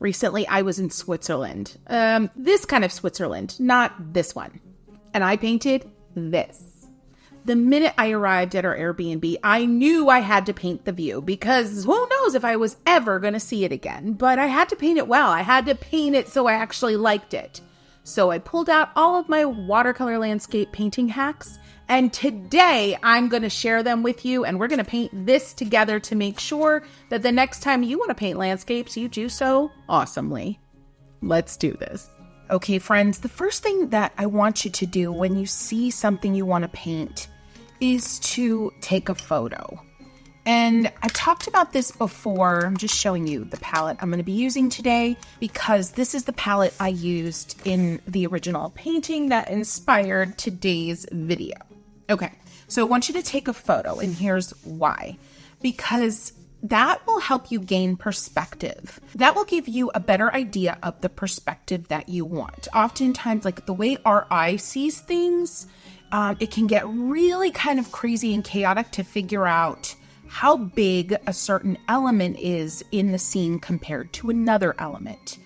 Recently, I was in Switzerland. This kind of Switzerland, not this one. And I painted this. The minute I arrived at our Airbnb, I knew I had to paint the view because who knows if I was ever going to see it again. But I had to paint it well. I had to paint it so I actually liked it. So I pulled out all of my watercolor landscape painting hacks. And today I'm going to share them with you, and we're going to paint this together to make sure that the next time you want to paint landscapes, you do so awesomely. Let's do this. Okay, friends, the first thing that I want you to do when you see something you want to paint is to take a photo. And I've talked about this before. I'm just showing you the palette I'm going to be using today because this is the palette I used in the original painting that inspired today's video. Okay, so I want you to take a photo, and here's why. Because that will help you gain perspective. That will give you a better idea of the perspective that you want. Oftentimes, like the way our eye sees things, it can get really kind of crazy and chaotic to figure out how big a certain element is in the scene compared to another element.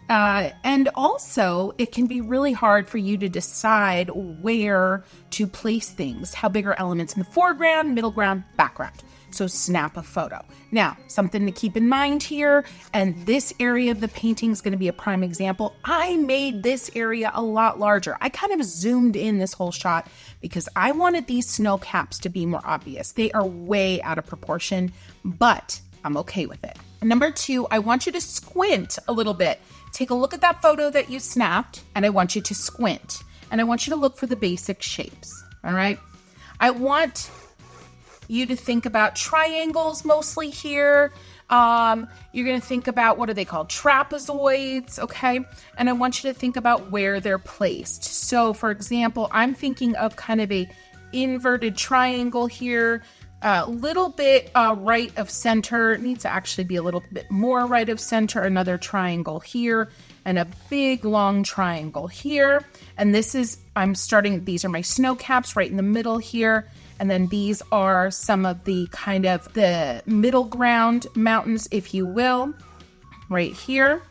And also, it can be really hard for you to decide where to place things, how big are elements in the foreground, middle ground, background. So snap a photo. Now, something to keep in mind here, and this area of the painting is going to be a prime example. I made this area a lot larger. I kind of zoomed in this whole shot because I wanted these snow caps to be more obvious. They are way out of proportion, but I'm okay with it. And number 2, I want you to squint a little bit. Take a look at that photo that you snapped, and I want you to squint. And I want you to look for the basic shapes, all right? I want you to think about triangles mostly here. You're going to think about, what are they called? Trapezoids, okay? And I want you to think about where they're placed. So, for example, I'm thinking of kind of a inverted triangle here. A little bit right of center. It needs to actually be a little bit more right of center. Another triangle here and a big long triangle here. And this is, these are my snow caps right in the middle here. And then these are some of the kind of the middle ground mountains, if you will, right here.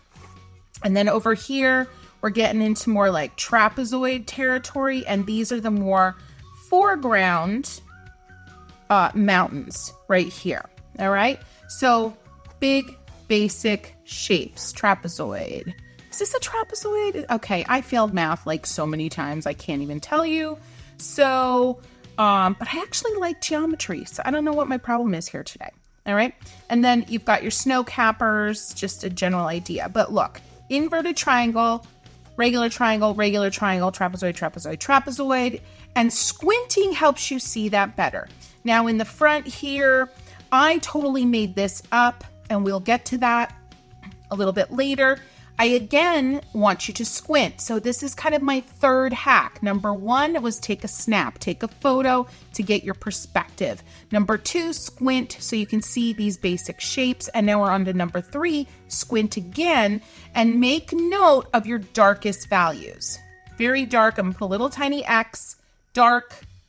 And then over here, we're getting into more like trapezoid territory. And these are the more foreground mountains right here. All right. So big, basic shapes. Trapezoid. Is this a trapezoid? Okay. I failed math like so many times. I can't even tell you. So, but I actually like geometry. So I don't know what my problem is here today. All right. And then you've got your snow cappers, just a general idea. But look, inverted triangle, regular triangle, trapezoid, trapezoid, trapezoid. And squinting helps you see that better. Now in the front here, I totally made this up, and we'll get to that a little bit later. I again want you to squint. So this is kind of my third hack. Number 1 was take a snap, take a photo to get your perspective. Number 2, squint so you can see these basic shapes. And now we're on to number 3, squint again and make note of your darkest values. Very dark, I'm gonna put a little tiny X,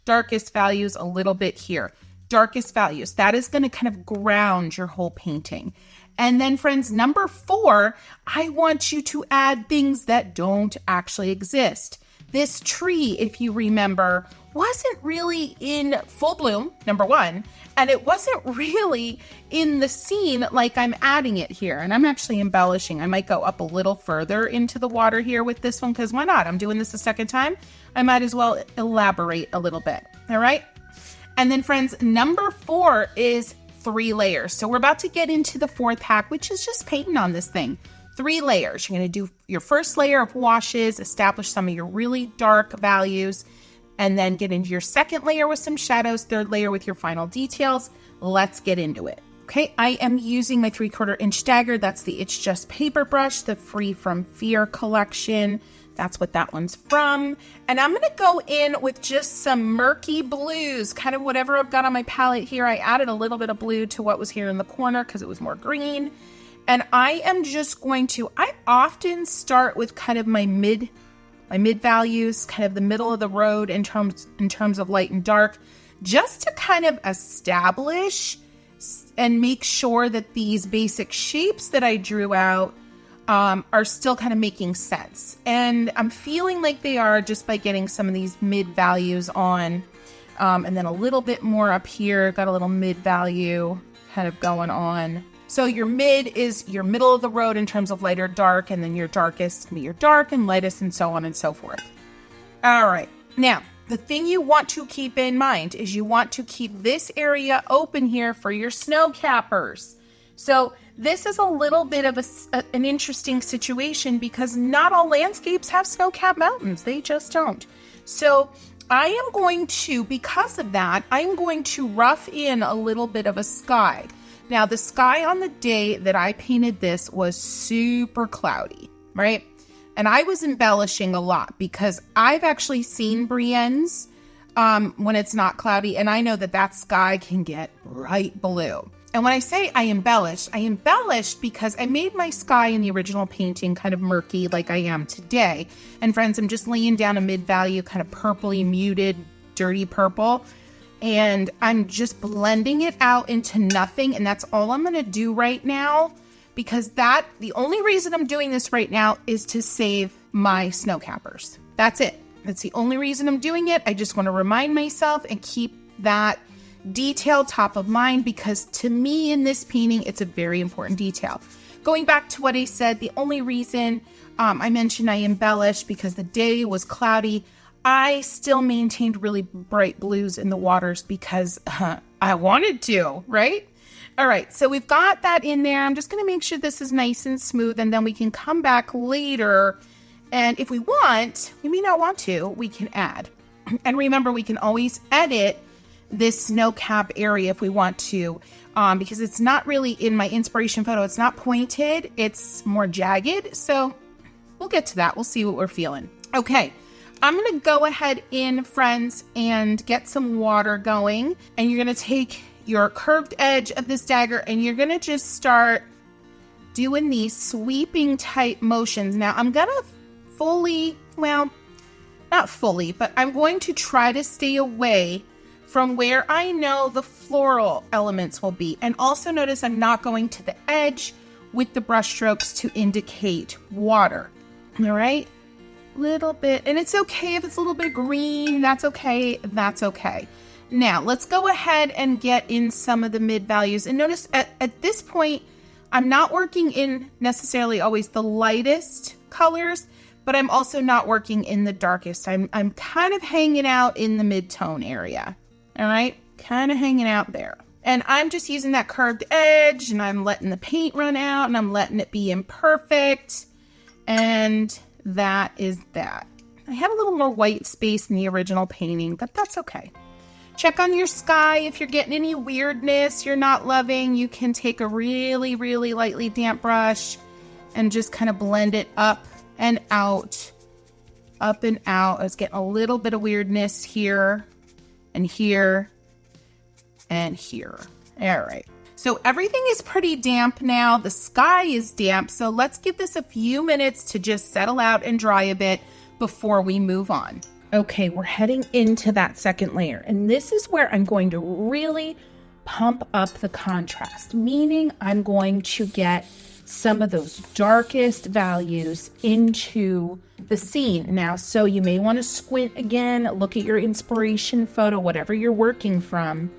darkest values a little bit here. Darkest values, that is gonna kind of ground your whole painting. And then friends, number 4, I want you to add things that don't actually exist. This tree, if you remember, wasn't really in full bloom, number 1, and it wasn't really in the scene like I'm adding it here. And I'm actually embellishing. I might go up a little further into the water here with this one, because why not? I'm doing this a second time. I might as well elaborate a little bit, all right? And then friends, number 4 is 3 layers. So we're about to get into the 4th hack, which is just painting on this thing. 3 layers. You're going to do your first layer of washes, establish some of your really dark values, and then get into your second layer with some shadows, 3rd layer with your final details. Let's get into it. Okay, I am using my 3/4 inch dagger. That's the It's Just paintbrush, the Free From Fear collection. That's what that one's from. And I'm going to go in with just some murky blues, kind of whatever I've got on my palette here. I added a little bit of blue to what was here in the corner because it was more green. And I am just going to, I often start with kind of my mid values, kind of the middle of the road in terms of light and dark, just to kind of establish and make sure that these basic shapes that I drew out are still kind of making sense. And I'm feeling like they are just by getting some of these mid values on. And then a little bit more up here, got a little mid value kind of going on. So your mid is your middle of the road in terms of light or dark, and then your darkest can be your dark and lightest and so on and so forth. All right. Now, the thing you want to keep in mind is you want to keep this area open here for your snow cappers. So this is a little bit of an interesting situation because not all landscapes have snow-capped mountains. They just don't. So I am going to, because of that, I'm going to rough in a little bit of a sky. Now, the sky on the day that I painted this was super cloudy, right? And I was embellishing a lot because I've actually seen Brienne's when it's not cloudy, and I know that that sky can get bright blue. And when I say I embellished because I made my sky in the original painting kind of murky like I am today. And friends, I'm just laying down a mid-value kind of purpley muted, dirty purple. And I'm just blending it out into nothing. And that's all I'm going to do right now, because the only reason I'm doing this right now is to save my snow cappers. That's it. That's the only reason I'm doing it. I just want to remind myself and keep that detail top of mind, because to me in this painting, it's a very important detail. Going back to what I said, the only reason I mentioned I embellished because the day was cloudy, I still maintained really bright blues in the waters because I wanted to, right? All right, so we've got that in there. I'm just going to make sure this is nice and smooth, and then we can come back later. And if we want, we may not want to, we can add. And remember, we can always edit this snow cap area if we want to, because it's not really in my inspiration photo. It's not pointed, it's more jagged. So we'll get to that. We'll see what we're feeling. Okay. I'm going to go ahead in, friends, and get some water going. And you're going to take your curved edge of this dagger and you're going to just start doing these sweeping type motions. Now, I'm going to not fully, but I'm going to try to stay away from where I know the floral elements will be. And also notice I'm not going to the edge with the brush strokes to indicate water. All right. Little bit, and it's okay if it's a little bit green. That's okay. That's okay. Now let's go ahead and get in some of the mid values. And notice at this point, I'm not working in necessarily always the lightest colors, but I'm also not working in the darkest. I'm kind of hanging out in the mid-tone area. All right, kind of hanging out there. And I'm just using that curved edge, and I'm letting the paint run out, and I'm letting it be imperfect. And that is that. I had a little more white space in the original painting, but that's okay. Check on your sky. If you're getting any weirdness you're not loving, you can take a really, really lightly damp brush and just kind of blend it up and out, up and out. I was getting a little bit of weirdness here and here and here. All right. So everything is pretty damp now. The sky is damp. So let's give this a few minutes to just settle out and dry a bit before we move on. Okay, we're heading into that second layer. And this is where I'm going to really pump up the contrast, meaning I'm going to get some of those darkest values into the scene. Now, so you may want to squint again, look at your inspiration photo, whatever you're working from.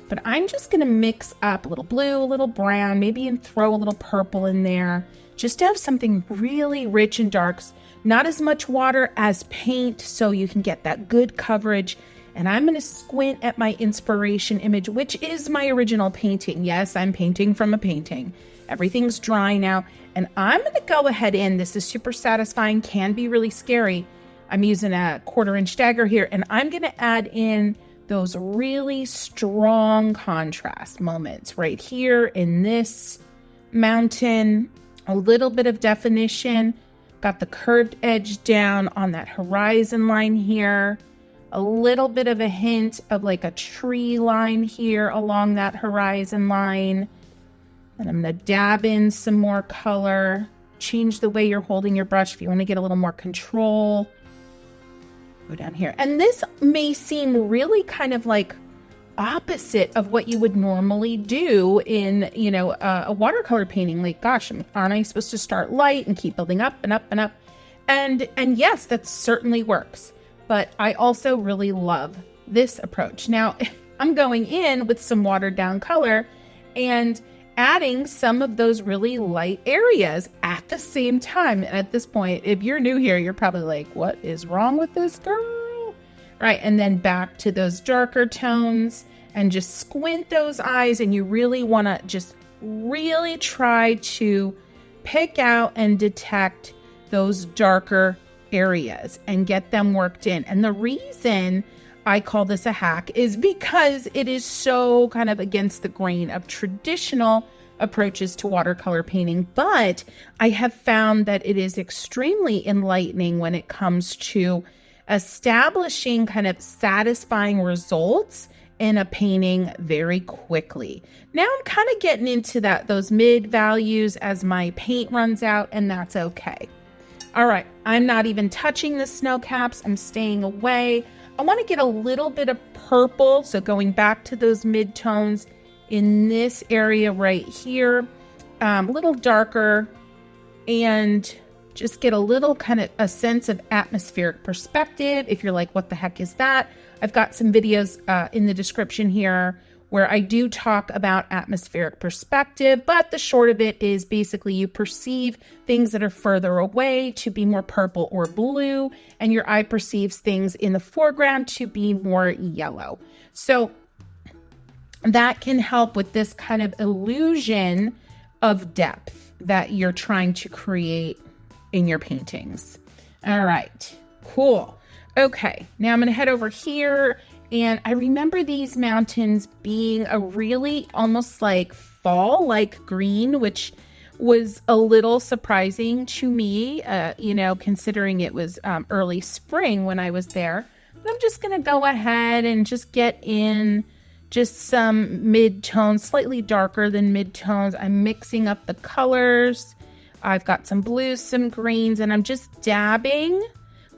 But I'm just going to mix up a little blue, a little brown, maybe and throw a little purple in there, just to have something really rich and darks. Not as much water as paint, so you can get that good coverage. And I'm going to squint at my inspiration image, which is my original painting. Yes, I'm painting from a painting. Everything's dry now. And I'm going to go ahead in. This is super satisfying, can be really scary. I'm using a 1/4-inch dagger here, and I'm going to add in those really strong contrast moments right here in this mountain, a little bit of definition, got the curved edge down on that horizon line here, a little bit of a hint of like a tree line here along that horizon line. And I'm going to dab in some more color, change the way you're holding your brush if you want to get a little more control. Go down here. And this may seem really kind of like opposite of what you would normally do in, a watercolor painting. Like, gosh, aren't I supposed to start light and keep building up and up and up? And yes, that certainly works. But I also really love this approach. Now, I'm going in with some watered down color and adding some of those really light areas at the same time. And at this point, if you're new here, you're probably like, what is wrong with this girl? Right. And then back to those darker tones and just squint those eyes. And you really want to just really try to pick out and detect those darker areas and get them worked in. And the reason I call this a hack is because it is so kind of against the grain of traditional approaches to watercolor painting. But I have found that it is extremely enlightening when it comes to establishing kind of satisfying results in a painting very quickly. Now I'm kind of getting into those mid values as my paint runs out, and that's okay. All right, I'm not even touching the snow caps. I'm staying away. I want to get a little bit of purple. So going back to those mid-tones in this area right here, a little darker, and just get a little kind of a sense of atmospheric perspective. If you're like, what the heck is that? I've got some videos in the description here where I do talk about atmospheric perspective, but the short of it is basically you perceive things that are further away to be more purple or blue, and your eye perceives things in the foreground to be more yellow. So that can help with this kind of illusion of depth that you're trying to create in your paintings. All right, cool. Okay, now I'm gonna head over here. And I remember these mountains being a really almost like fall-like green, which was a little surprising to me, considering it was early spring when I was there. But I'm just going to go ahead and just get in just some mid-tones, slightly darker than mid-tones. I'm mixing up the colors. I've got some blues, some greens, and I'm just dabbing,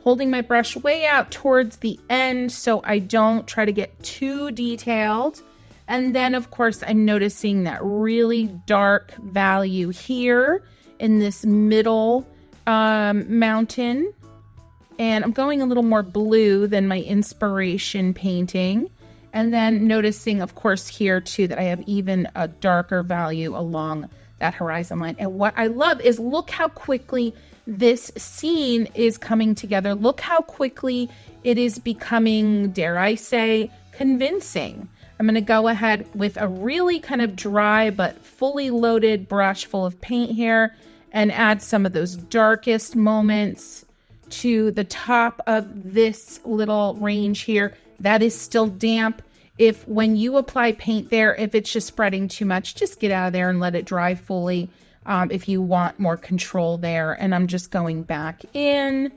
holding my brush way out towards the end so I don't try to get too detailed. And then, of course, I'm noticing that really dark value here in this middle mountain. And I'm going a little more blue than my inspiration painting. And then noticing, of course, here too, that I have even a darker value along that horizon line. And what I love is look how quickly this scene is coming together. Look how quickly it is becoming, dare I say, convincing. I'm going to go ahead with a really kind of dry but fully loaded brush full of paint here and add some of those darkest moments to the top of this little range here. That is still damp. If when you apply paint there, if it's just spreading too much, just get out of there and let it dry fully. If you want more control there. And I'm just going back in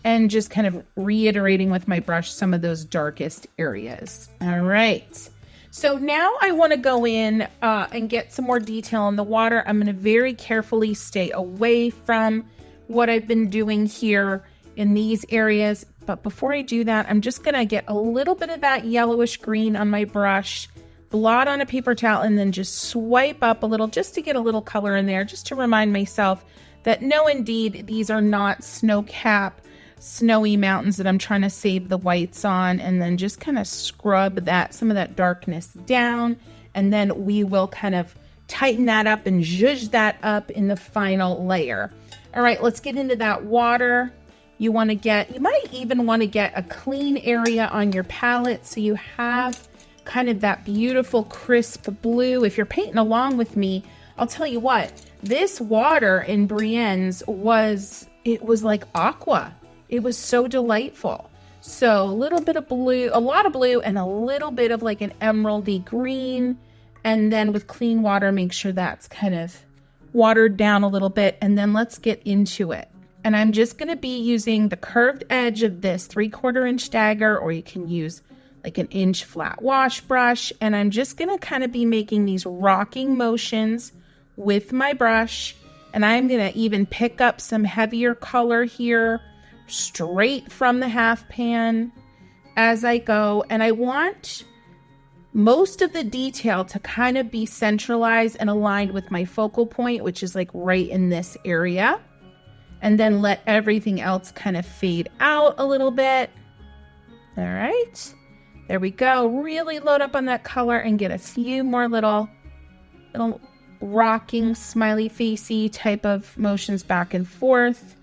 and just kind of reiterating with my brush some of those darkest areas. All right. So now I want to go in and get some more detail in the water. I'm going to very carefully stay away from what I've been doing here in these areas. But before I do that, I'm just going to get a little bit of that yellowish green on my brush, blot on a paper towel, and then just swipe up a little just to get a little color in there, just to remind myself that no, indeed, these are not snow-capped, snowy mountains that I'm trying to save the whites on. And then just kind of scrub some of that darkness down. And then we will kind of tighten that up and zhuzh that up in the final layer. All right, let's get into that water. You might even want to get a clean area on your palette so you have kind of that beautiful crisp blue. If you're painting along with me, I'll tell you what, this water in Brienne's was like aqua. It was so delightful. So a little bit of blue, a lot of blue, and a little bit of like an emeraldy green. And then with clean water, make sure that's kind of watered down a little bit. And then let's get into it. And I'm just going to be using the curved edge of this 3/4 inch dagger, or you can use like an inch flat wash brush. And I'm just going to kind of be making these rocking motions with my brush. And I'm going to even pick up some heavier color here straight from the half pan as I go. And I want most of the detail to kind of be centralized and aligned with my focal point, which is like right in this area. And then let everything else kind of fade out a little bit. All right, there we go. Really load up on that color and get a few more little rocking smiley facey type of motions back and forth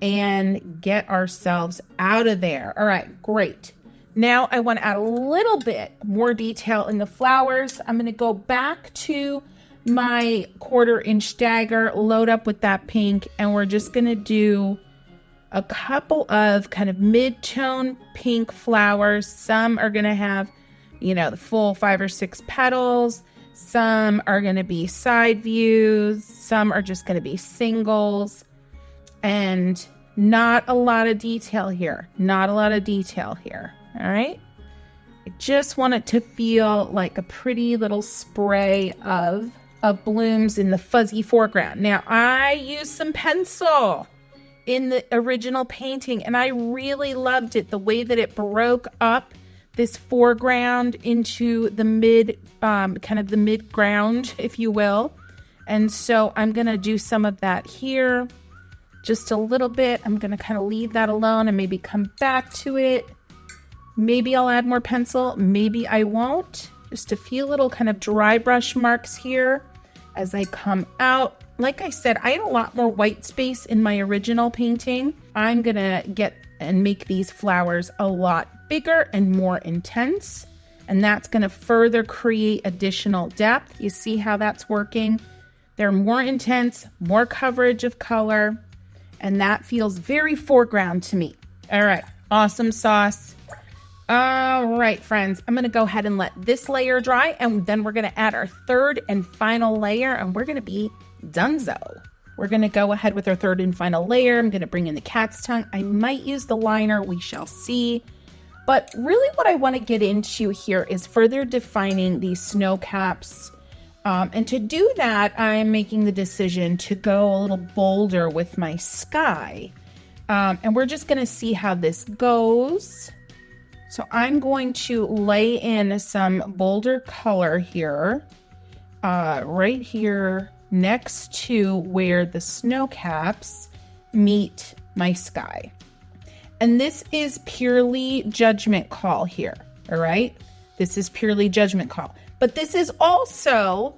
and get ourselves out of there. All right, great. Now I want to add a little bit more detail in the flowers. I'm going to go back to my 1/4 inch dagger, load up with that pink, and we're just going to do a couple of kind of mid-tone pink flowers. Some are going to have, you know, the full 5 or 6 petals. Some are going to be side views. Some are just going to be singles. And not a lot of detail here. Not a lot of detail here. All right. I just want it to feel like a pretty little spray of blooms in the fuzzy foreground. Now, I used some pencil in the original painting, and I really loved it, the way that it broke up this foreground into the kind of the mid ground, if you will. And so I'm going to do some of that here, just a little bit. I'm going to kind of leave that alone and maybe come back to it. Maybe I'll add more pencil, maybe I won't. Just a few little kind of dry brush marks here as I come out. Like I said, I had a lot more white space in my original painting. I'm gonna get and make these flowers a lot bigger and more intense, and that's gonna further create additional depth. You see how that's working? They're more intense, more coverage of color, and that feels very foreground to me. All right, awesome sauce. All right, friends, I'm going to go ahead and let this layer dry, and then we're going to add our 3rd and final layer, and we're going to be donezo. We're going to go ahead with our 3rd and final layer. I'm going to bring in the cat's tongue. I might use the liner. We shall see. But really what I want to get into here is further defining these snow caps. And to do that, I'm making the decision to go a little bolder with my sky. And we're just going to see how this goes. So I'm going to lay in some bolder color here, right here next to where the snow caps meet my sky. And this is purely judgment call here, all right? This is purely judgment call. But this is also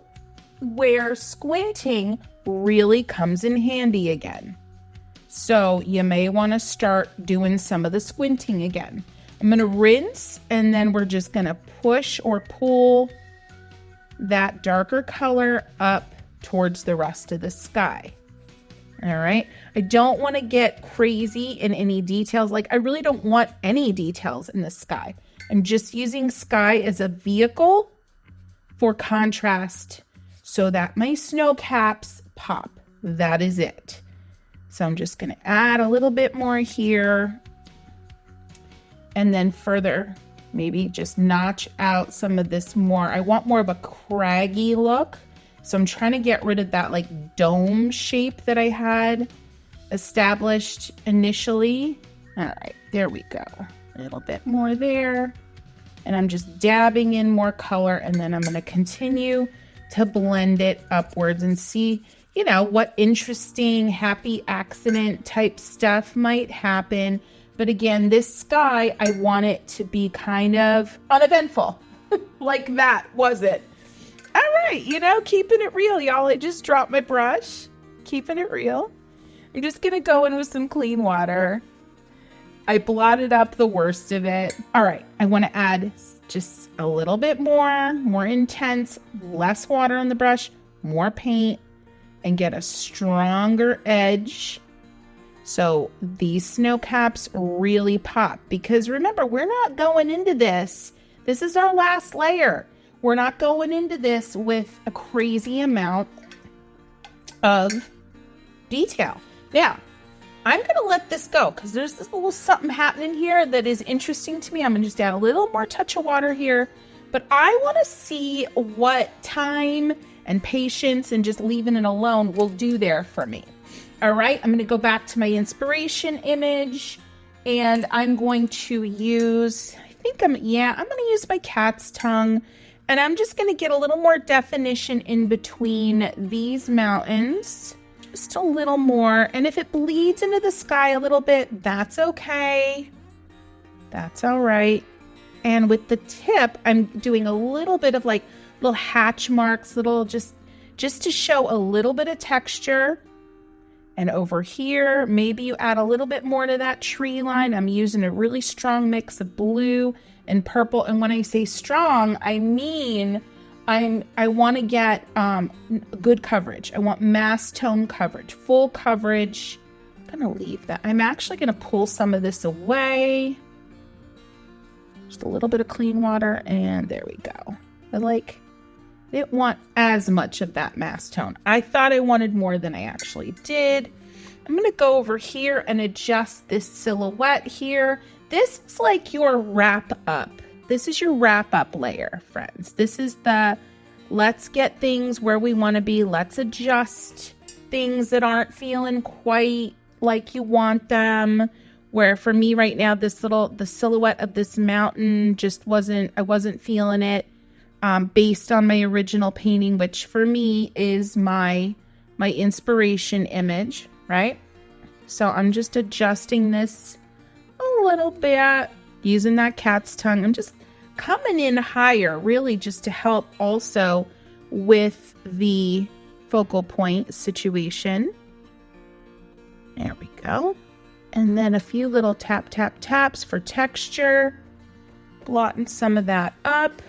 where squinting really comes in handy again. So you may want to start doing some of the squinting again. I'm going to rinse, and then we're just going to push or pull that darker color up towards the rest of the sky. All right. I don't want to get crazy in any details. Like, I really don't want any details in the sky. I'm just using sky as a vehicle for contrast so that my snow caps pop. That is it. So I'm just going to add a little bit more here. And then further, maybe just notch out some of this more. I want more of a craggy look. So I'm trying to get rid of that like dome shape that I had established initially. All right, there we go. A little bit more there. And I'm just dabbing in more color, and then I'm going to continue to blend it upwards and see, you know, what interesting happy accident type stuff might happen. But again, this sky, I want it to be kind of uneventful. Like that, was it? All right, you know, keeping it real, y'all. I just dropped my brush. Keeping it real. I'm just going to go in with some clean water. I blotted up the worst of it. All right, I want to add just a little bit more intense, less water on the brush, more paint, and get a stronger edge. So these snow caps really pop, because remember, we're not going into this. This is our last layer. We're not going into this with a crazy amount of detail. Now, I'm going to let this go because there's this little something happening here that is interesting to me. I'm going to just add a little more touch of water here, but I want to see what time and patience and just leaving it alone will do there for me. All right, I'm going to go back to my inspiration image, and I'm going to use, I think I'm going to use my cat's tongue, and I'm just going to get a little more definition in between these mountains, just a little more. And if it bleeds into the sky a little bit, that's okay. That's all right. And with the tip, I'm doing a little bit of like little hatch marks, little just to show a little bit of texture. And over here, maybe you add a little bit more to that tree line. I'm using a really strong mix of blue and purple. And when I say strong, I mean I want to get good coverage. I want mass tone coverage, full coverage. I'm going to leave that. I'm actually going to pull some of this away. Just a little bit of clean water, and there we go. I didn't want as much of that mass tone. I thought I wanted more than I actually did. I'm going to go over here and adjust this silhouette here. This is like your wrap up. This is your wrap up layer, friends. This is the let's get things where we want to be. Let's adjust things that aren't feeling quite like you want them. Where for me right now, the silhouette of this mountain just I wasn't feeling it based on my original painting, which for me is my inspiration image, right? So I'm just adjusting this a little bit, using that cat's tongue. I'm just coming in higher, really just to help also with the focal point situation. There we go. And then a few little taps for texture, blotting some of that up.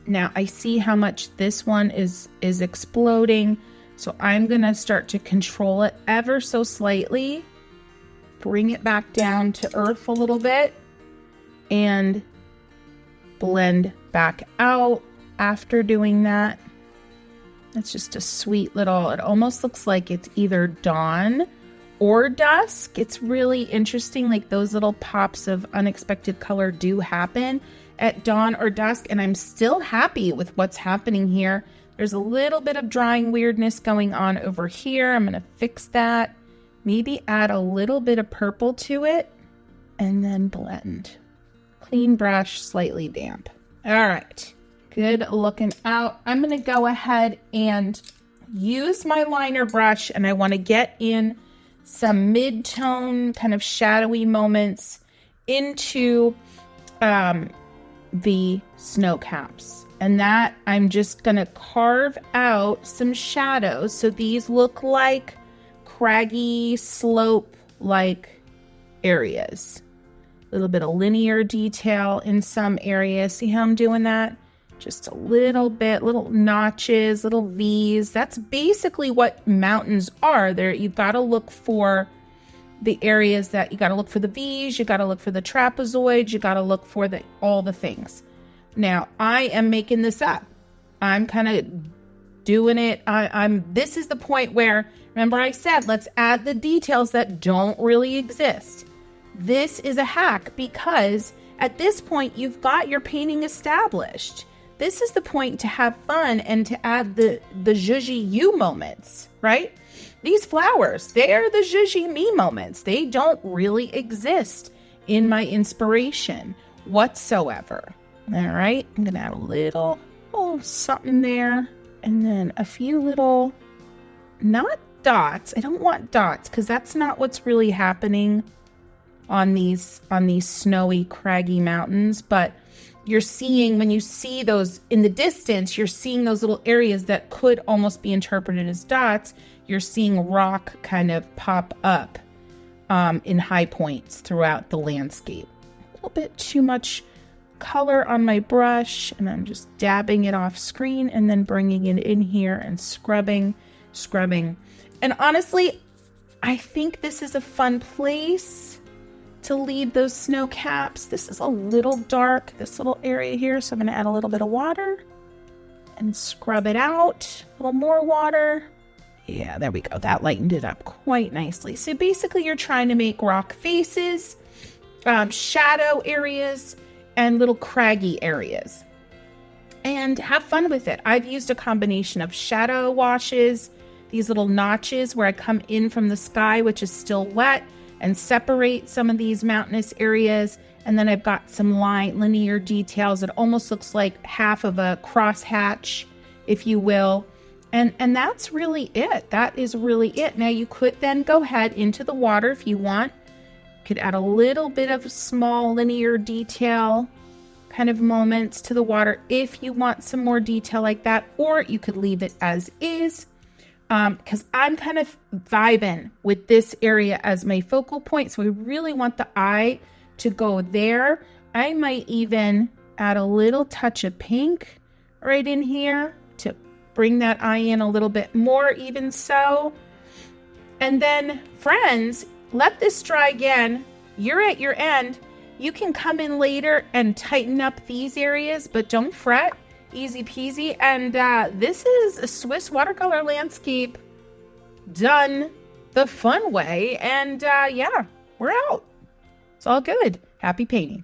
Now I see how much this one is exploding, so I'm gonna start to control it ever so slightly, bring it back down to earth a little bit, and blend back out after doing that. It's just a sweet little, it almost looks like it's either dawn or dusk. It's really interesting, like those little pops of unexpected color do happen at dawn or dusk, and I'm still happy with what's happening here. There's a little bit of drying weirdness going on over here. I'm gonna fix that, maybe add a little bit of purple to it, and then blend. Clean brush, slightly damp. All right, good looking out. I'm gonna go ahead and use my liner brush, and I wanna get in some mid-tone kind of shadowy moments into the snow caps. And that I'm just gonna carve out some shadows. So these look like craggy slope like areas. A little bit of linear detail in some areas. See how I'm doing that? Just a little bit, little notches, little V's. That's basically what mountains are. There, you've got to look for the areas that you got to look for the V's, you got to look for the trapezoids, you got to look for all the things. Now, I am making this up. I'm kind of doing it. This is the point where, remember I said, let's add the details that don't really exist. This is a hack because at this point, you've got your painting established. This is the point to have fun and to add the zhuzhy you moments, right? These flowers, they're the zhuzhy me moments. They don't really exist in my inspiration whatsoever. All right, I'm gonna add a little something there, and then a few little, not dots. I don't want dots because that's not what's really happening on these snowy, craggy mountains, but you're seeing, when you see those in the distance, you're seeing those little areas that could almost be interpreted as dots. You're seeing rock kind of pop up in high points throughout the landscape. A little bit too much color on my brush, and I'm just dabbing it off screen and then bringing it in here and scrubbing. And honestly, I think this is a fun place to leave those snow caps. This is a little dark, this little area here, so I'm going to add a little bit of water and scrub it out. A little more water. Yeah, there we go. That lightened it up quite nicely. So basically you're trying to make rock faces, shadow areas, and little craggy areas. And have fun with it. I've used a combination of shadow washes, these little notches where I come in from the sky, which is still wet, and separate some of these mountainous areas. And then I've got some linear details. It almost looks like half of a crosshatch, if you will. And that's really it. That is really it. Now you could then go ahead into the water if you want. You could add a little bit of small linear detail kind of moments to the water if you want some more detail like that, or you could leave it as is. Because I'm kind of vibing with this area as my focal point. So we really want the eye to go there. I might even add a little touch of pink right in here to bring that eye in a little bit more, even so. And then, friends, let this dry again. You're at your end. You can come in later and tighten up these areas, but don't fret. Easy peasy. And this is a Swiss watercolor landscape done the fun way. And yeah, we're out. It's all good. Happy painting.